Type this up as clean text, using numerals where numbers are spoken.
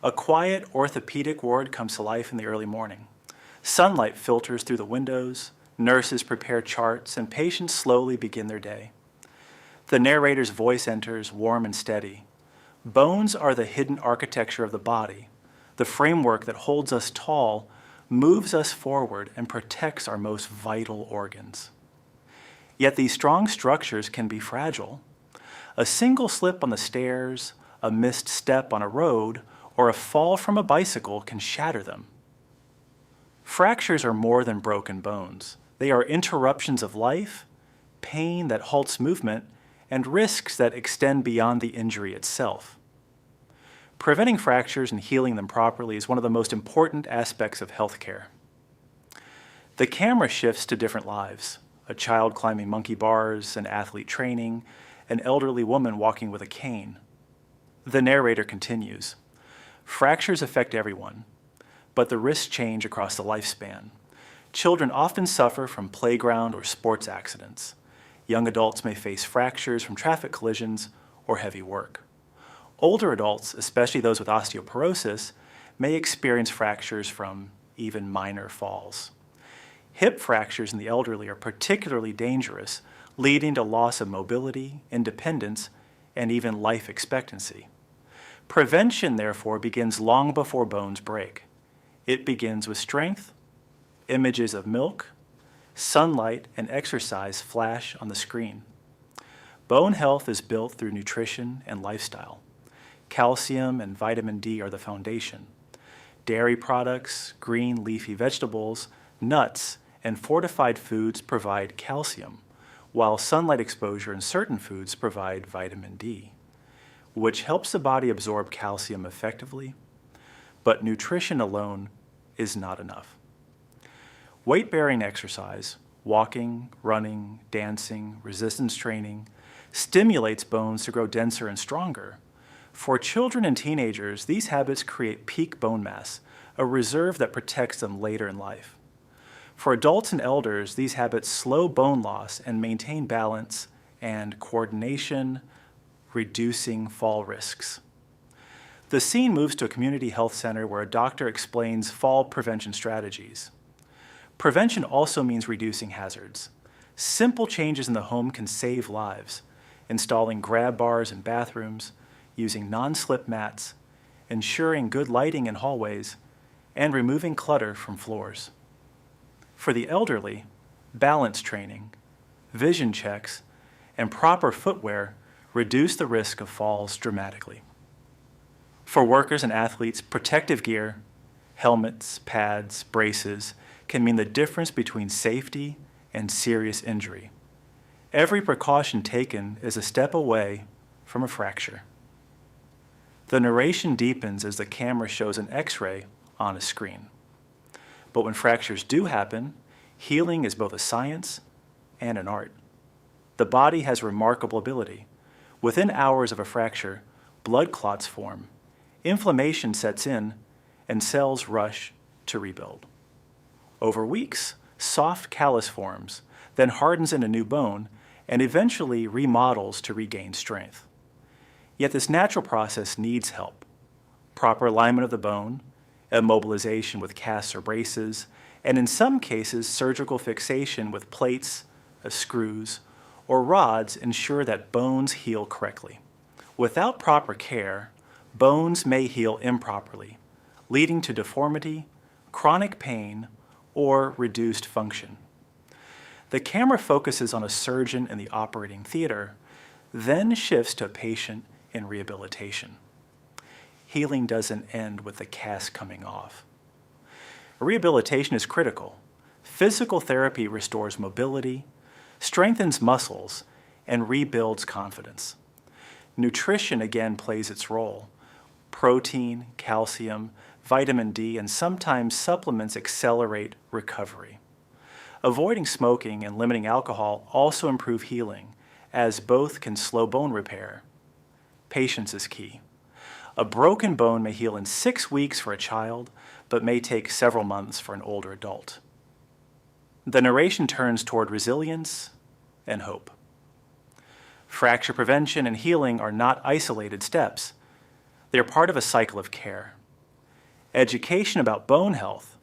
A quiet orthopedic ward comes to life in the early morning. Sunlight filters through the windows, nurses prepare charts, and patients slowly begin their day. The narrator's voice enters, warm and steady. Bones are the hidden architecture of the body, the framework that holds us tall, moves us forward, and protects our most vital organs. Yet these strong structures can be fragile. A single slip on the stairs, a missed step on a road, or a fall from a bicycle can shatter them. Fractures are more than broken bones. They are interruptions of life, pain that halts movement, and risks that extend beyond the injury itself. Preventing fractures and healing them properly is one of the most important aspects of healthcare. The camera shifts to different lives: a child climbing monkey bars, an athlete training, an elderly woman walking with a cane. The narrator continues. Fractures affect everyone, but the risks change across the lifespan. Children often suffer from playground or sports accidents. Young adults may face fractures from traffic collisions or heavy work. Older adults, especially those with osteoporosis, may experience fractures from even minor falls. Hip fractures in the elderly are particularly dangerous, leading to loss of mobility, independence, and even life expectancy. Prevention, therefore, begins long before bones break. It begins with strength, images of milk, sunlight, and exercise flash on the screen. Bone health is built through nutrition and lifestyle. Calcium and vitamin D are the foundation. Dairy products, green leafy vegetables, nuts, and fortified foods provide calcium, while sunlight exposure in certain foods provide vitamin D, which helps the body absorb calcium effectively. But nutrition alone is not enough. Weight-bearing exercise, walking, running, dancing, resistance training, stimulates bones to grow denser and stronger. For children and teenagers, these habits create peak bone mass, a reserve that protects them later in life. For adults and elders, these habits slow bone loss and maintain balance and coordination, reducing fall risks. The scene moves to a community health center where a doctor explains fall prevention strategies. Prevention also means reducing hazards. Simple changes in the home can save lives: installing grab bars in bathrooms, using non-slip mats, ensuring good lighting in hallways, and removing clutter from floors. For the elderly, balance training, vision checks, and proper footwear reduce the risk of falls dramatically. For workers and athletes, protective gear, helmets, pads, braces, can mean the difference between safety and serious injury. Every precaution taken is a step away from a fracture. The narration deepens as the camera shows an X-ray on a screen. But when fractures do happen, healing is both a science and an art. The body has remarkable ability. Within hours of a fracture, blood clots form, inflammation sets in, and cells rush to rebuild. Over weeks, soft callus forms, then hardens into new bone, and eventually remodels to regain strength. Yet this natural process needs help. Proper alignment of the bone, immobilization with casts or braces, and in some cases, surgical fixation with plates, screws, or rods ensure that bones heal correctly. Without proper care, bones may heal improperly, leading to deformity, chronic pain, or reduced function. The camera focuses on a surgeon in the operating theater, then shifts to a patient in rehabilitation. Healing doesn't end with the cast coming off. Rehabilitation is critical. Physical therapy restores mobility, strengthens muscles, and rebuilds confidence. Nutrition again plays its role. Protein, calcium, vitamin D, and sometimes supplements accelerate recovery. Avoiding smoking and limiting alcohol also improve healing, as both can slow bone repair. Patience is key. A broken bone may heal in 6 weeks for a child, but may take several months for an older adult. The narration turns toward resilience and hope. Fracture prevention and healing are not isolated steps. They are part of a cycle of care. Education about bone health